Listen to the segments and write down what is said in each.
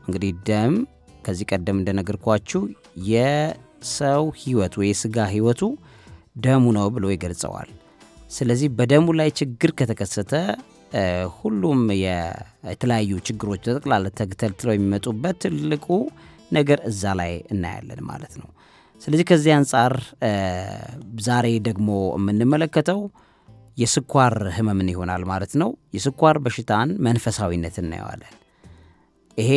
እንግዲህ ደም ከዚህ ቀደም እንደነገርኳችሁ የሰው ህይወት ወይ ስጋ ህይወቱ ደሙ ነው ብሎ ይገልጸዋል ስለዚህ በደሙ ላይ ችግር ከተከሰተ ሁሉም የተለያዩ ችግሮች ተጠቅላላ ተግተልትለው የሚመጡበት ትልቁ ነገር እዛ ላይ እናያለን ማለት ነው ስለዚህ ከዚህ አንፃር ዛሬ ደግሞ የምንመለከተው የስኳር ህመምን ይሆናል ማለት ነው የስኳር በሽታን መንፈሳዊነት እናየዋለን ይሄ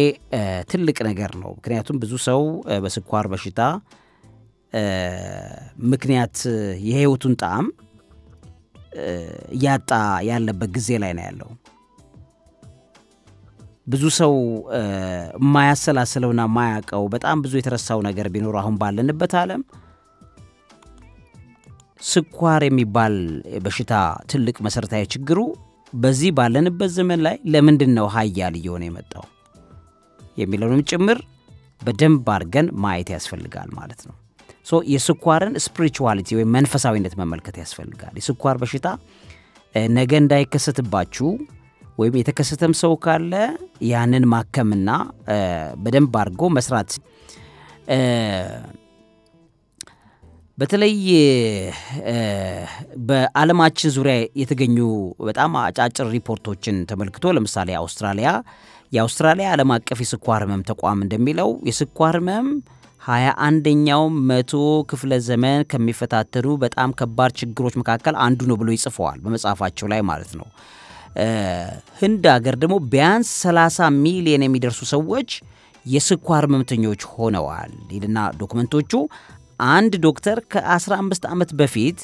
ትልቅ ነገር ነው ምክንያቱም ብዙ ሰው በስኳር በሽታ ምክንያት የህይወቱን ጣዕም ያጣ ያለበት ጊዜ ላይ ነው ያለው ብዙ ሰው ማያሰላስለውና ማያቀው በጣም ብዙ የተረሳው ነገር ቢኖር አሁን ባለንበት ዓለም ስኳር የሚባል በሽታ ትልቅ መሰረታዊ ችግሩ በዚህ ባለንበት ዘመን ላይ ለምንድነው ኃያል እየሆነ የመጣው የሚለውንም ጭምር በደንብ አድርገን ማየት ያስፈልጋል ማለት ነው ሶ የስኳርን ስፒሪቹዋሊቲ ወይ መንፈሳዊነት መመልከት ያስፈልጋል የስኳር በሽታ ነገ እንዳይከሰትባችሁ ወይም የተከሰተም ሰው ካለ ያንን ማከምና በደንብ አድርጎ መስራት በተለይ በዓለማችን ዙሪያ የተገኙ በጣም አጫጭር ሪፖርቶችን ተመልክቶ ለምሳሌ የአውስትራሊያ ዓለም አቀፍ የስኳር ህመም ተቋም እንደሚለው የስኳር ህመም 21ኛው መቶ ክፍለ ዘመን ከሚፈታተሩ በጣም ከባድ ችግሮች መካከል አንዱ ነው ብሎ ይጽፈዋል በመጽሐፋቸው ላይ ማለት ነው ህንድ ሀገር ደግሞ ቢያንስ 30 ሚሊዮን የሚደርሱ ሰዎች የስኳር ህመምተኞች ሆነዋል ይልና ዶክመንቶቹ አንድ ዶክተር ከ15 ዓመት በፊት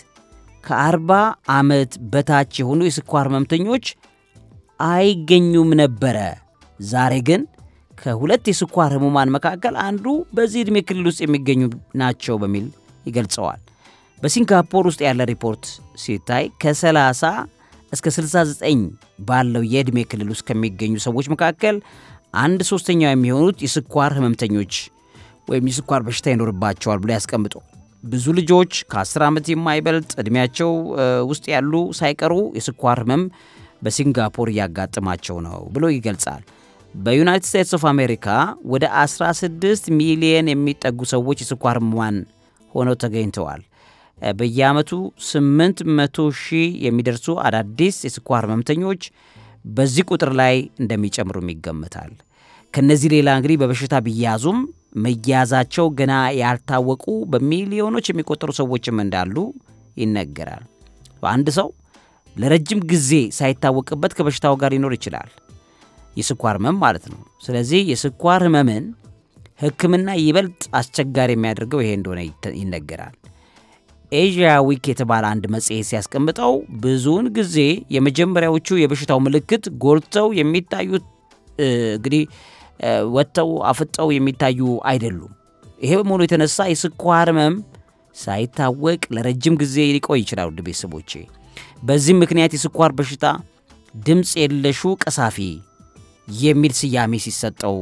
ከ40 ዓመት በታች የሆኑ የስኳር ህመምተኞች አይገኙም ነበር ዛሬ ግን ከሁለት የስኳር ህሙማን መካከል አንዱ በዚህ እድሜ ክልል ውስጥ የሚገኙ ናቸው በሚል ይገልጸዋል በሲንጋፖር ውስጥ ያለ ሪፖርት ሲታይ ከ30 እስከ 69 ባለው የእድሜ ክልል ውስጥ ከሚገኙ ሰዎች መካከል 1/3 የሚሆኑት የስኳር ህመምተኞች ወይም የስኳር በሽታ ይኖርባቸዋል ብሎ ያስቀምጡ ብዙ ልጆች ከ10 ዓመት የማይበልጥ እድሜያቸው ውስጥ ያሉ ሳይቀሩ የስኳር ህመም በሲንጋፖር ያጋጥማቸው ነው ብሎ ይገልጻል በዩናይትድ ስቴትስ ኦፍ አሜሪካ ወደ 16 ሚሊዮን የሚጠጉ ሰዎች የስኳር ህሙማን ሆነው ተገኝተዋል በየዓመቱ 800,000 የሚደርሱ አዳዲስ የስኳር ህመምተኞች በዚህ ቁጥር ላይ እንደሚጨምሩ ይገመታል ከነዚህ ሌላ እንግዲህ በበሽታ ቢያዙም መያዛቸው ገና ያልታወቁ በሚሊዮኖች የሚቆጠሩ ሰዎችም እንዳሉ ይነገራል አንድ ሰው ለረጅም ጊዜ ሳይታወቅበት ከበሽታው ጋር ሊኖር ይችላል የስኳር ህመም ማለት ነው ስለዚህ የስኳር ህመምን ህክምና ይበልጥ አስቸጋሪ የሚያደርገው ይሄ እንደሆነ ይነገራል ኤዥያ ዊክ የተባለ አንድ መጽሔት ሲያስቀምጠው ብዙውን ጊዜ የመጀመሪያዎቹ የበሽታው ምልክት ጎልተው የሚታዩት እንግዲህ ወጥተው አፍጠው የሚታዩ አይደሉም ይሄ በመሆኑ የተነሳ የስኳር ህመም ሳይታወቅ ለረጅም ጊዜ ሊቆይ ይችላል ውድ ቤተሰቦቼ በዚህ ምክንያት የስኳር በሽታ ድምጽ የለሹ ቀሳፊ የሚል ስያሜ ሲሰጠው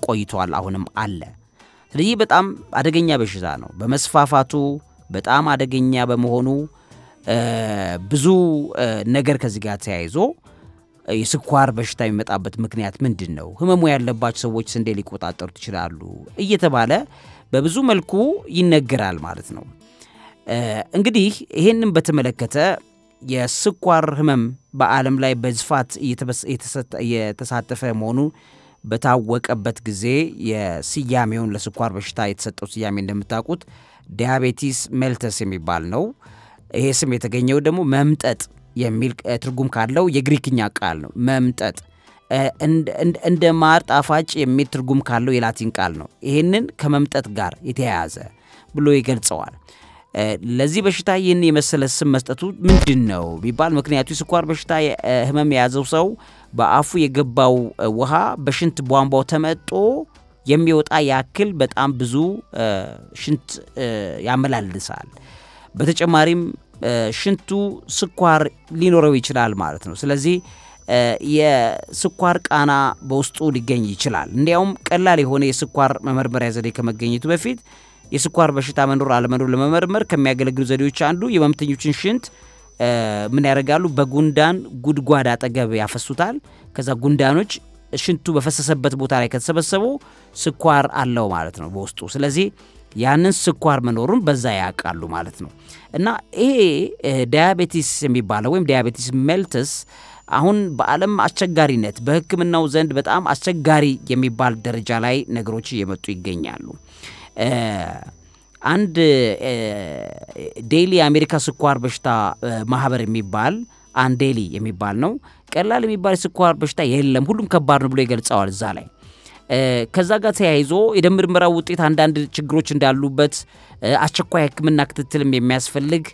ቆይቷል አሁንም አለ ስለዚህ በጣም አደገኛ በሽታ ነው በመስፋፋቱ በጣም አደገኛ በመሆኑ ብዙ ነገር ከዚህ ጋር ተያይዞ የስኳር በሽታ የሚመጣበት ምክንያት ምንድነው ህመሙ ያለባቸው ሰዎች እንዴ ሊቆጣጠሩት ይችላሉ እየተባለ በብዙ መልኩ ይነገራል ማለት ነው እንግዲህ ይሄንን በተመለከተ የስኳር ህመም በዓለም ላይ በዝፋት የተሳተፈ መሆኑ በታወቀበት ጊዜ የስያሜውን ለስኳር በሽታ የተሰጠው ስያሜ እንደምታውቁት ዲያቤቲስ ሜልተስ የሚባል ነው ይሄ ስም የተገኘው ደግሞ መምጠጥ የሚል ትርጉም ካለው የግሪክኛ ቃል ነው መምጠጥ እንደ ማር ጣፋጭ የሚል ትርጉም ካለው የላቲን ቃል ነው ይሄንን ከመምጠጥ ጋር የተያያዘ ብሎ ይገልጸዋል ለዚህ በሽታ ይህን የመሰለ ስም መስጠቱ ምንድነው ቢባል ምክንያቱ የስኳር በሽታ ህመም የያዘው ሰው በአፉ የገባው ውሃ በሽንት ቧንቧው ተመጦ የሚወጣ ያክል በጣም ብዙ ሽንት ያመላልሳል በተጨማሪም ሽንቱ ስኳር ሊኖረው ይችላል ማለት ነው ስለዚህ የስኳር ቃና በውስጡ ሊገኝ ይችላል እንዲያውም ቀላል የሆነ የስኳር መመርመሪያ ዘዴ ከመገኘቱ በፊት የስኳር በሽታ መኖር አለመኖር ለመመርመር ከሚያገለግሉ ዘዴዎች አንዱ የህመምተኞችን ሽንት ምን ያደርጋሉ በጉንዳን ጉድጓድ አጠገብ ያፈሱታል ከዛ ጉንዳኖች ሽንቱ በፈሰሰበት ቦታ ላይ ከተሰበሰቡ ስኳር አለው ማለት ነው በውስጡ ስለዚህ ያንን ስኳር መኖሩን በዛ ያቃሉ ማለት ነው እና ይሄ ዳያቤቲስ የሚባለው ወይም ዳያቤቲስ ሜልተስ አሁን በአለም አስቸጋሪነት በህክምናው ዘንድ በጣም አስቸጋሪ የሚባል ደረጃ ላይ ነገሮች እየመጡ ይገኛሉ አንድ ዴይሊ አሜሪካ ስኳር በሽታ ማህበር የሚባል አንድ ዴይሊ የሚባል ነው ቀላል የሚባል ስኳር በሽታ የለም ሁሉም ከባድ ነው ብሎ ይገልጻዋል እዛ ላይ ከዛ ጋር ተያይዞ የደም ምርመራው ውጤት አንዳንድ ችግሮች እንዳሉበት አስቸኳይ ህክምና ክትትልም የሚያስፈልግ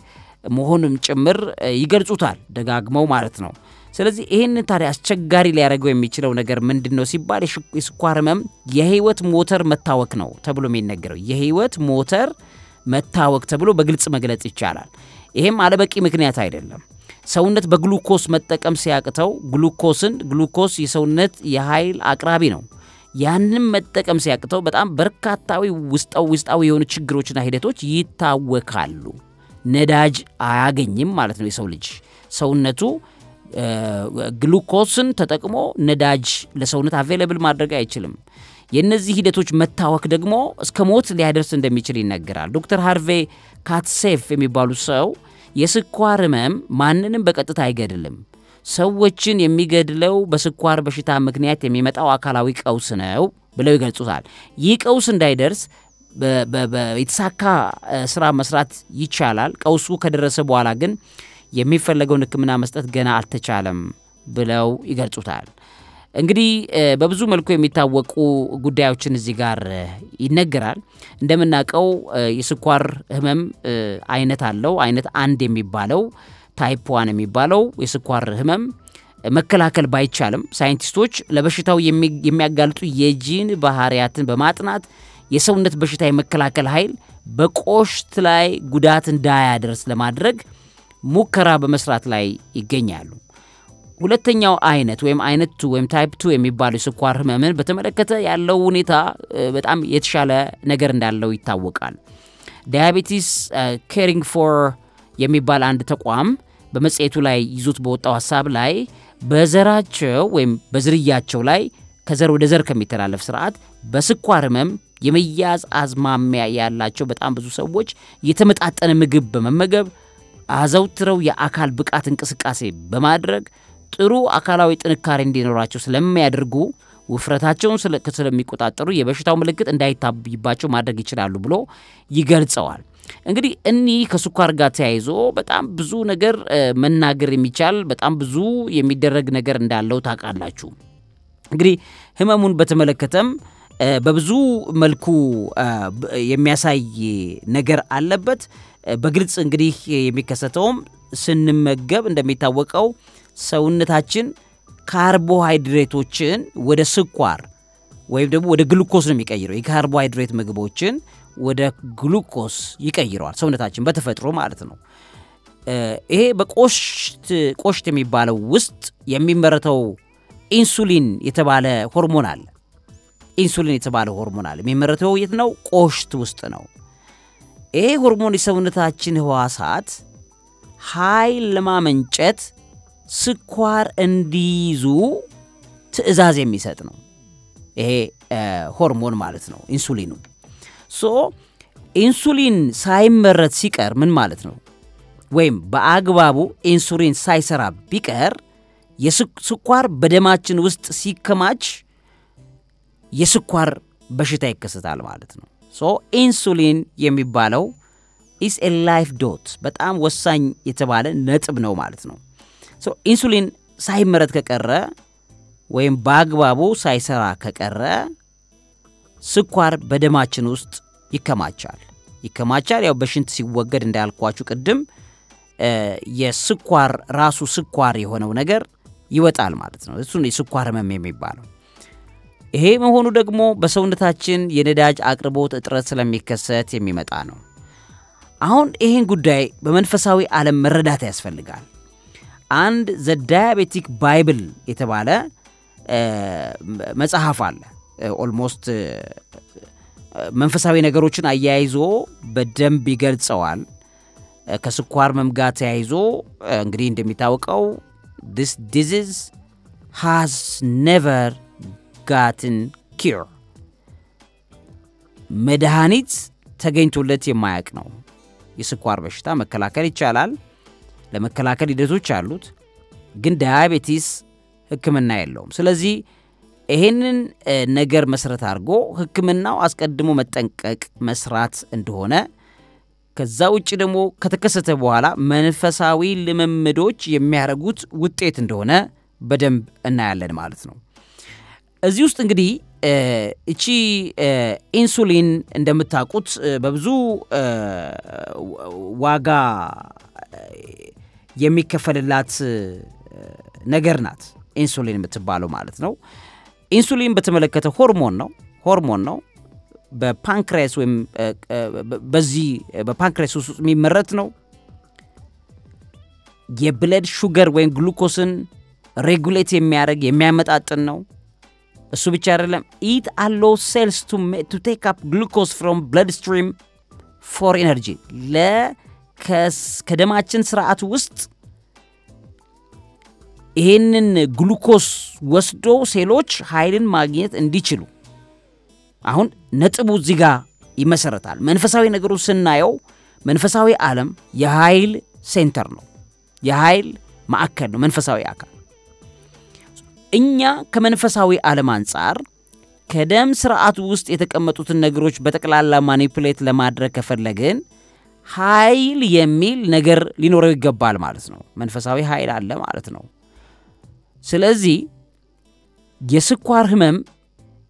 መሆኑን ጭምር ይገልጹታል ደጋግመው ማለት ነው ስለዚህ ይሄን ታዲያ አስቸጋሪ ሊያደርገው የሚችለው ነገር ምንድነው ሲባል የስኳር ህመም የህይወት ሞተር መታወክ ነው ተብሎ የሚነገረው የህይወት ሞተር መታወክ ተብሎ በግልጽ መግለጽ ይቻላል ይሄም አለበቂ ምክንያት አይደለም ሰውነት በግሉኮስ መጠቀም ሲያቅተው ግሉኮስ የሰውነት የኃይል አቅራቢ ነው ያንን መጠቀም ሲያቅተው በጣም በርካታዊ ውስጣዊ የሆኑ ችግሮችና ሂደቶች ይታወካሉ ነዳጅ አያገኝም ማለት ነው የሰው ልጅ ሰውነቱ ግሉኮስን ተጠቅሞ ነዳጅ ለሰውነት አቬሌብል ማድረግ አይችልም የነዚህ ሂደቶች መታወክ ደግሞ እስከ ሞት ሊያደርስ እንደሚችል ይነገራል ዶክተር ሃርቬ ካትሴፍ የሚባሉ ሰው የስኳር ህመም ማንንም በቀጥታ አይገድልም ሰዎችን የሚገድለው በስኳር በሽታ ምክንያት የሚመጣው አካላዊ ቀውስ ነው ብለው ይገልጹታል ይህ ቀውስ እንዳይደርስ በተሳካ ስራ መስራት ይቻላል ቀውሱ ከደረሰ በኋላ ግን የሚፈልገውን ህክምና መስጠት ገና አልተቻለም ብለው ይገልጹታል እንግዲህ በብዙ መልኩ የሚታወቁ ጉዳዮችን እዚህ ጋር ይነገራል እንደምናቀው የስኳር ህመም አይነት አለው አይነት 1 የሚባለው ታይፕ 1 የሚባለው የስኳር ህመም መከላከል ባይቻልም ሳይንቲስቶች ለበሽታው የሚያጋልጡ የጂን ባህሪያትን በማጥናት የሰውነት በሽታ የመከላከል ኃይል በቆሽት ላይ ጉዳት እንዳያደርስ ለማድረግ ሙከራ በመስራት ላይ ይገኛሉ ሁለተኛው አይነት ወይም አይነት 2 ወይም ታይፕ 2 የሚባለው የስኳር ህመምን በተመለከተ ያለው ሁኔታ በጣም የተሻለ ነገር እንዳለው ይታወቃል ዳያቤቲስ caring for የሚባል አንድ ተቋም በመጽሔቱ ላይ ይዞት በወጣው ሐሳብ ላይ በዘራቸው ወይም በዝርያቸው ላይ ከዘር ወደ ዘር ከሚተላለፍ ስርዓት በስኳር ህመም የመያዝ አዝማሚያ ያላቸው በጣም ብዙ ሰዎች የተመጣጠነ ምግብ በመመገብ አዘውትረው የአካል ብቃት እንቅስቃሴ በማድረግ ጥሩ አካላዊ ጥንካሬ እንዲኖራቸው ስለሚያደርጉ ውፍረታቸውን ስለሚቆጣጠሩ የበሽታው ምልክት እንዳይታይባቸው ማድረግ ይችላሉ ብሎ ይገልጸዋል እንግዲህ እኒ ከስኳር ጋር ተያይዞ በጣም ብዙ ነገር መናገር የሚቻል በጣም ብዙ የሚደረግ ነገር እንዳለው ታውቃላችሁ እንግዲህ ህመሙን በተመለከተም በብዙ መልኩ የሚያሳይ ነገር አለበት በግልጽ እንግዲህ የሚከሰተውም ስንመገብ እንደሚታወቀው ሰውነታችን ካርቦሃይድሬቶችን ወደ ስኳር ወይም ደግሞ ወደ ግሉኮስ ነው የሚቀይረው የካርቦሃይድሬት ምግቦችን ወደ ግሉኮስ ይቀይራል ሰውነታችን በተፈጥሮ ማለት ነው ይሄ በቆሽት የሚባለው ውስጥ የሚመረተው ኢንሱሊን የተባለ ሆርሞን አለ ኢንሱሊን የተባለ ሆርሞን አለ የሚመረተው የት ነው ቆሽት ውስጥ ነው ይሄ ሆርሞን የሰውነታችን ህዋሳት ኃይል ለማመንጨት ስኳር እንዲይዙ ትዕዛዝ የሚሰጥ ነው ይሄ ሆርሞን ማለት ነው ኢንሱሊኑ ሶ ኢንሱሊን ሳይመረት ሲቀር ምን ማለት ነው ወይም በአግባቡ ኢንሱሊን ሳይሰራ ቢቀር የስኳር በደማችን ውስጥ ሲከማች የስኳር በሽታ ይከሰታል ማለት ነው ሶ ኢንሱሊን የሚባለው is a life dot በጣም ወሳኝ የተባለ ነጥብ ነው ማለት ነው ሶ ኢንሱሊን ሳይመረት ከቀረ ወይም በአግባቡ ሳይሰራ ከቀረ ስኳር በደማችን ውስጥ ይከማቻል ያው በሽንት ሲወገድ እንዳልኳችሁ ቅድም የስኳር ራሱ ስኳር የሆነው ነገር ይወጣል ማለት ነው እሱ የስኳር ህመም የሚባለው ይሄ መሆኑ ደግሞ በሰውነታችን የነዳጅ አቅርቦት እጥረት ስለሚከሰት የሚመጣ ነው አሁን ይሄን ጉዳይ በመንፈሳዊ ዓለም መረዳት ያስፈልጋል አንድ the diabetic bible የተባለ መጽሐፍ አለ almost መንፈሳዊ ነገሮችን አያይዞ በደንብ ይገልጸዋል ከስኳር መምጋት ያይዞ እንግዲህ እንደሚታወቀው this disease has never gotten cure መድኃኒት ተገኝቶለት የማያውቅ ነው የስኳር በሽታ መከላከል ይቻላል ለመከላከል ሂደቶች አሉት ግን ዳያቤቲስ ህክምና የለውም ስለዚህ ይሄንን ነገር መሰረት አድርጎ ህክምናው አስቀድሞ መጠንቀቅ መስራት እንደሆነ ከዛ ውጪ ደግሞ ከተከሰተ በኋላ መንፈሳዊ ልምምዶች የሚያረጉት ውጤት እንደሆነ በደንብ እናያለን ማለት ነው እዚህ ውስጥ እንግዲህ እቺ ኢንሱሊን እንደምታውቁት በብዙ ዋጋ የሚከፈልላት ነገር ናት ኢንሱሊን የምትባለው ማለት ነው ኢንሱሊን በተመለከተ ሆርሞን ነው በፓንክሪያስ ወይም በዚህ በፓንክሪያስ ውስጥ የሚመረት ነው የብለድ ሹገር ወይም ግሉኮስን ሬጉሌት የሚያመጣጥን ነው እሱ ብቻ አይደለም it allows cells to take up glucose from bloodstream for energy ከደማችን ስርዓት ውስጥ ይሄንን ግሉኮስ ወስዶ ሴሎች ኃይልን ማግኘት እንዲችሉ አሁን ነጥቡ እዚህ ጋር ይመሰረታል መንፈሳዊ ነገሩ ስናየው መንፈሳዊ ዓለም የኃይል ሴንተር ነው የኃይል ማዕከል ነው መንፈሳዊ አካል እኛ ከመንፈሳዊ ዓለም አንፃር ከደም ስርዓት ውስጥ የተቀመጡትን ነገሮች በተቀላላ ማኒፑሌት ለማድረግ ከፈለግን ኃይል የሚል ነገር ሊኖረው ይገባል ማለት ነው መንፈሳዊ ኃይል አለ ማለት ነው ስለዚህ የስኳር ህመም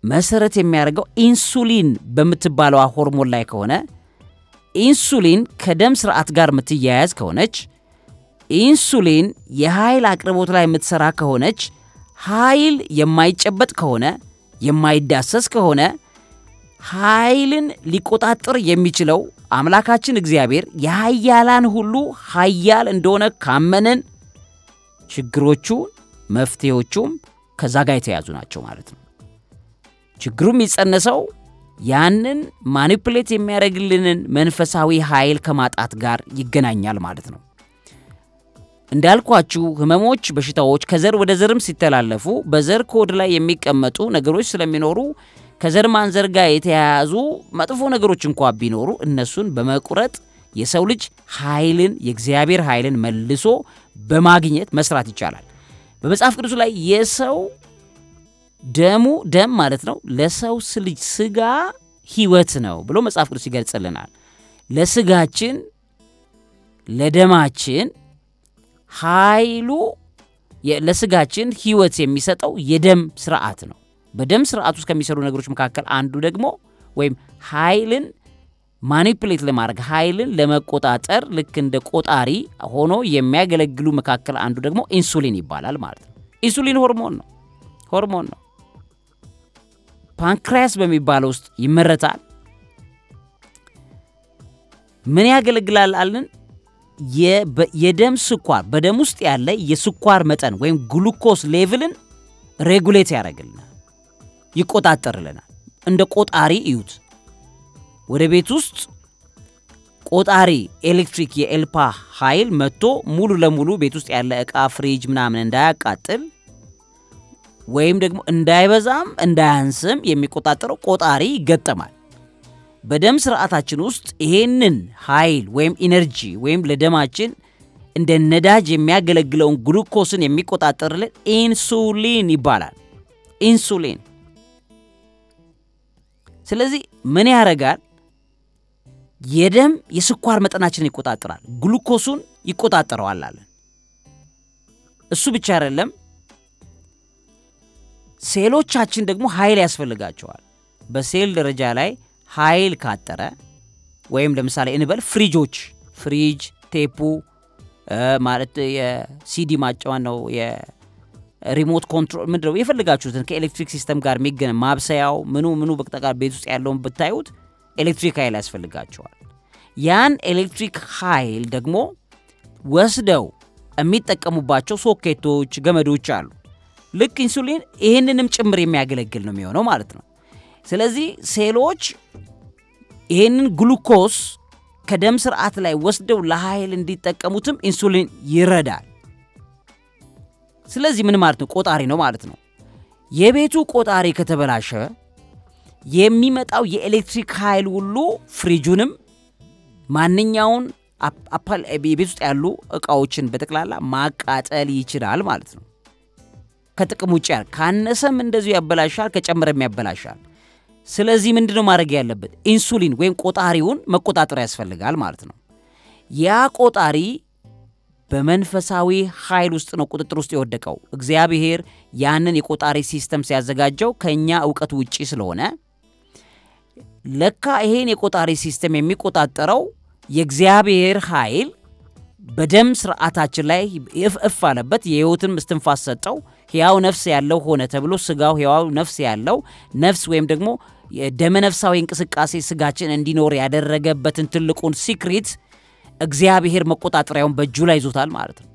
መሰረት የሚያደርገው ኢንሱሊን በመትባለው ሆርሞን ላይ ከሆነ ኢንሱሊን ከደም ስርዓት ጋር ምትያያዝ ከሆነች ኢንሱሊን የኃይል አቅርቦት ላይ ምትሰራ ከሆነች ኃይል የማይጨበጥ ከሆነ የማይዳሰስ ከሆነ ኃይልን ሊቆጣጠር የሚችለው አምላካችን እግዚአብሔር የኃያላን ሁሉ ኃያል እንደሆነ ካመነን ችግሮቹ መፍትሄዎቹም ከዛ ጋር የተያዙ ናቸው ማለት ነው ችግሩም ይጸነሰው ያንን ማኒፑሌት የሚያደርግልንን መንፈሳዊ ኃይል ከማጣት ጋር ይገናኛል ማለት ነው እንዳልኳችሁ ህመሞች በሽታዎች ከዘር ወደ ዘርም ሲተላለፉ በዘር ኮድ ላይ የሚቀመጡ ነገሮች ስለሚኖሩ ከዘር ማንዘር ጋር የተያያዙ መጥፎ ነገሮች እንኳን ቢኖሩ እነሱን በመቁረጥ የሰው ልጅ ኃይልን የእግዚአብሔር ኃይልን መልሶ በማግኘት መስራት ይቻላል በመጽሐፍ ቅዱስ ላይ የሰው ደም ማለት ነው ለሰው ልጅ ስጋ ህይወት ነው ብሎ መጽሐፍ ቅዱስ ይገልጽልናል ለስጋችን ለደማችን ኃይሉ ለስጋችን ህይወት የሚሰጠው የደም ስርዓት ነው በደም ስርዓት ውስጥ ከሚሰሩ ነገሮች መካከል አንዱ ደግሞ ወይም ኃይልን ማኒፑሌት ለማድረግ ኃይልን ለመቆጣጠር ልክ እንደ ቆጣሪ ሆኖ የሚያገለግሉ መካከል አንዱ ደግሞ ኢንሱሊን ይባላል ማለት ነው ኢንሱሊን ሆርሞን ነው ፓንክሪያስ በሚባለው ውስጥ ይመረታል ምን ያገለግላል አልን የደም ስኳር በደም ውስጥ ያለ የስኳር መጠን ወይም ግሉኮስ ሌቭልን ሬጉሌት ያደርግልናል ይቆጣጠርልናል እንደ ቆጣሪ እዩት ወደ ቤት ውስጥ ቆጣሪ ኤሌክትሪክ የኤልፓ ኃይል መጥቶ ሙሉ ለሙሉ ቤት ውስጥ ያለ ዕቃ ፍሪጅ ምናምን እንዳያቃጥል ወይም ደግሞ እንዳይበዛም እንዳያንስም የሚቆጣጠረው ቆጣሪ ይገጠማል በደም ስርዓታችን ውስጥ ይሄንን ኃይል ወይም ኢነርጂ ወይም ለደማችን እንደ ነዳጅ የሚያገለግለውን ግሉኮስን የሚቆጣጠርልን ኢንሱሊን ይባላል ኢንሱሊን ስለዚህ ምን ያረጋል የደም የስኳር መጠናችንን ይቆጣጠራል ግሉኮሱን ይቆጣጠራል አለ እሱ ብቻ አይደለም ሴሎቻችን ደግሞ ኃይል ያስፈልጋቸዋል በሴል ደረጃ ላይ ኃይል ካጠረ ወይም ለምሳሌ እንበል ፍሪጅ ቴፑ ማለት የሲዲ ማጫወቻ ነው የሪሞት ኮንትሮል ምንድነው የፈልጋችሁትን ከኤሌክትሪክ ሲስተም ጋር የሚገናኝ ማብሰያው ምኑ በቀጣቃ ቤት ውስጥ ያለውን ብታዩት ኤሌክትሪክ ኃይል ያስፈልጋቸዋል ያን ኤሌክትሪክ ኃይል ደግሞ ወስደው የሚጠቀሙባቸው ሶኬቶች ገመዶች አሉ ልክ ኢንሱሊን ይሄንንም ጭምር የሚያገለግል ነው የሚሆነው ማለት ነው ስለዚህ ሴሎች ይሄንን ግሉኮስ ከደም ስርዓት ላይ ወስደው ለኃይል እንዲጠቀሙትም ኢንሱሊን ይረዳል ስለዚህ ምን ማለት ነው ቆጣሪ ነው ማለት ነው የቤቱ ቆጣሪ ከተበላሸ የሚመጣው የኤሌክትሪክ ኃይል ሁሉ ፍሪጁንም ማንኛውን ቤት ውስጥ ያሉ እቃዎችን በተክላላ ማቃጠል ይችላል ማለት ነው። ከጥቅም ውጪ ካነሰም እንደዚሁ ያበላሻል ከጨመረም ያበላሻል። ስለዚህ ምንድነው ማድረግ ያለበት? ኢንሱሊን ወይም ቆጣሪውን መቆጣጠር ያስፈልጋል ማለት ነው። ያ ቆጣሪ በመንፈሳዊ ኃይል ውስጥ ነው ቁጥጥር ውስጥ የወደቀው። እግዚአብሔር ያንን የቆጣሪ ሲስተም ሲያዘጋጀው ከኛ ዕውቀት ውጪ ስለሆነ ለካ ይሄን የቆጣሪ ሲስተም የሚቆጣጠረው የእግዚአብሔር ኃይል በደም ስርዓታችን ላይ እፍ አለበት። የሕይወትን እስትንፋስ ሰጠው። ሕያው ነፍስ ያለው ሆነ ተብሎ ስጋው ሕያው ነፍስ ያለው ነፍስ ወይም ደግሞ የደም ነፍሳዊ እንቅስቃሴ ስጋችን እንዲኖር ያደረገበትን ትልቁን ሲክሬት እግዚአብሔር መቆጣጠሪያውን በእጁ ላይ ይዞታል ማለት ነው።